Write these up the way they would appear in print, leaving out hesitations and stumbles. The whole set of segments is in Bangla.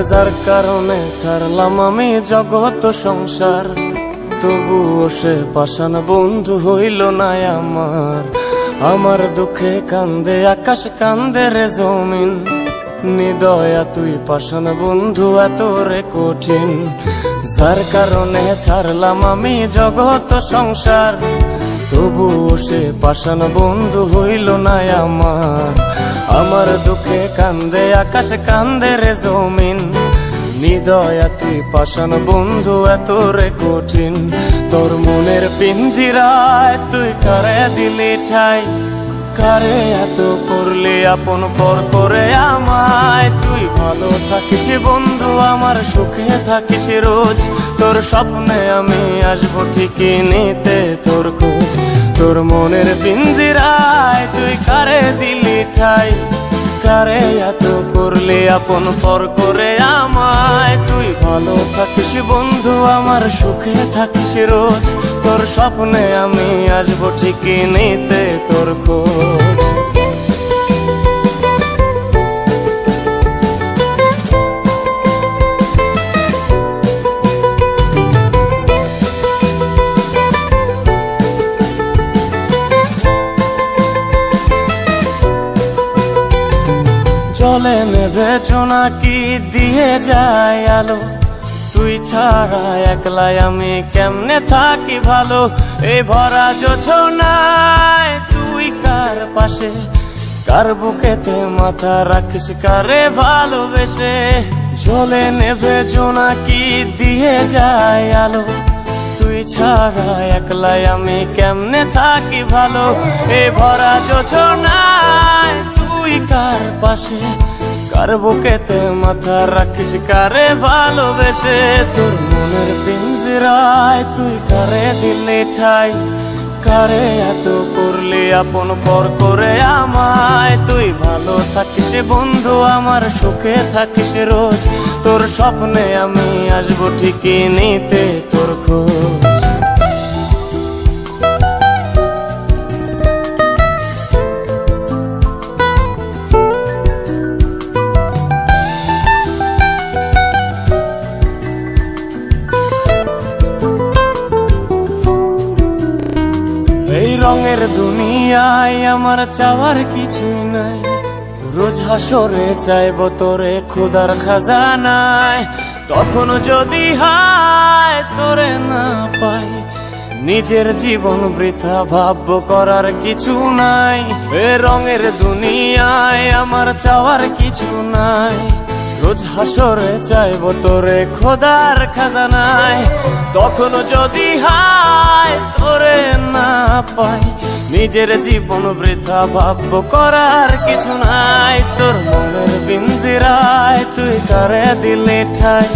যার কারণে ছাড়লাম আমি জগৎ সংসার, তবুও সে পাষাণ বন্ধু হইল না আমার। আমার দুঃখে কান্দে আকাশ, কান্দে রে জমিন, নিদয়া তুই পাষাণ বন্ধু এত রে কঠিন। যার কারণে ছাড়লাম আমি জগৎ সংসার, তবুও সে পাষাণ বন্ধু হইল না আমার। আমার দুঃখে কান্দে আকাশ, কান্দে রে জমিন, নিদয়া তুই পাষাণ বন্ধু এত রে কঠিন। তোর মনের পিঞ্জিরায় তুই কারে দিলি ঠাই, কারে এত করলি আপন পর করে আমায়। তুই ভালো থাকিস বন্ধু আমার, সুখে থাকিস রোজ, তোর স্বপ্নে আমি আসবো ঠিকই নিতে তোর খোঁজ। তোর মনের পিঞ্জিরায় তুই কারে দিলি ঠাই, কারে এত করলি আপন পর করে আমায়। তুই ভালো থাকিস বন্ধু আমার, সুখে থাকিস রোজ, তোর স্বপ্নে আমি আসবো ঠিকই নিতে তোর খোঁজ। চলে নেবে চোনাকি দিয়ে যায় আলো, তুই ছাড়া একলাই আমি কেমনে থাকি ভালো। এই ভরা জোছনায় তুই কার পাশে, কার বুকেতে মাথা রাখিস কারে ভালোবেসে। চলে নেবে জোনাকি দিয়ে যায় আলো, তুই ছাড়া একলাই আমি কেমনে থাকি ভালো। এই ভরা জোছনায় তুই কার পাশে, কার বুকেতে মাথা রাখিস কারে ভালোবেসে। তোর মনের পিঞ্জিরায় তুই কারে দিলি ঠাই, কারে এত করলি আপন পর করে আমায়। তুই ভালো থাকিস বন্ধু আমার, সুখে থাকিস রোজ, তোর স্বপ্নে আমি আসবো ঠিকই নিতে তোর খোঁজ। এই রঙের দুনিয়ায় আমার চাওয়ার কিছুই নাই, রোজ হাসরে চাইবো তোরে খোদার খাজানায়। তখন যদি হায় তোরে না পাই, নিজের জীবন বৃথা ভাববো করার কিছু নাই। এ রঙের দুনিয়ায় আমার চাওয়ার কিছু নাই, রোজ হাসরে চাইবো তোরে খোদার খাজানায়। তখন যদি হায় তোরে না পাই, নিজের জীবন বৃথা ভাববো করার কিছু নাই। তোর মনের পিঞ্জিরায় তুই কারে দিলি ঠাই,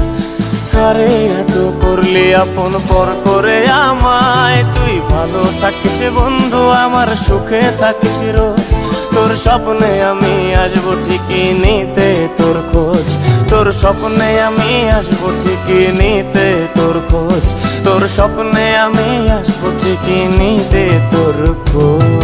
কারে এত করলি আপন পর করে আমায়। তুই ভালো থাকিস বন্ধু আমার, সুখে থাকিস রোজ, তোর স্বপ্নে আমি আসবো ঠিকই নিতে তোর খোঁজ। তোর স্বপ্নে আমি আসবো ঠিকই নিতে তোর খোঁজ, তোর স্বপ্নে আমি আসবো ঠিকই নিতে তোর খোঁজ।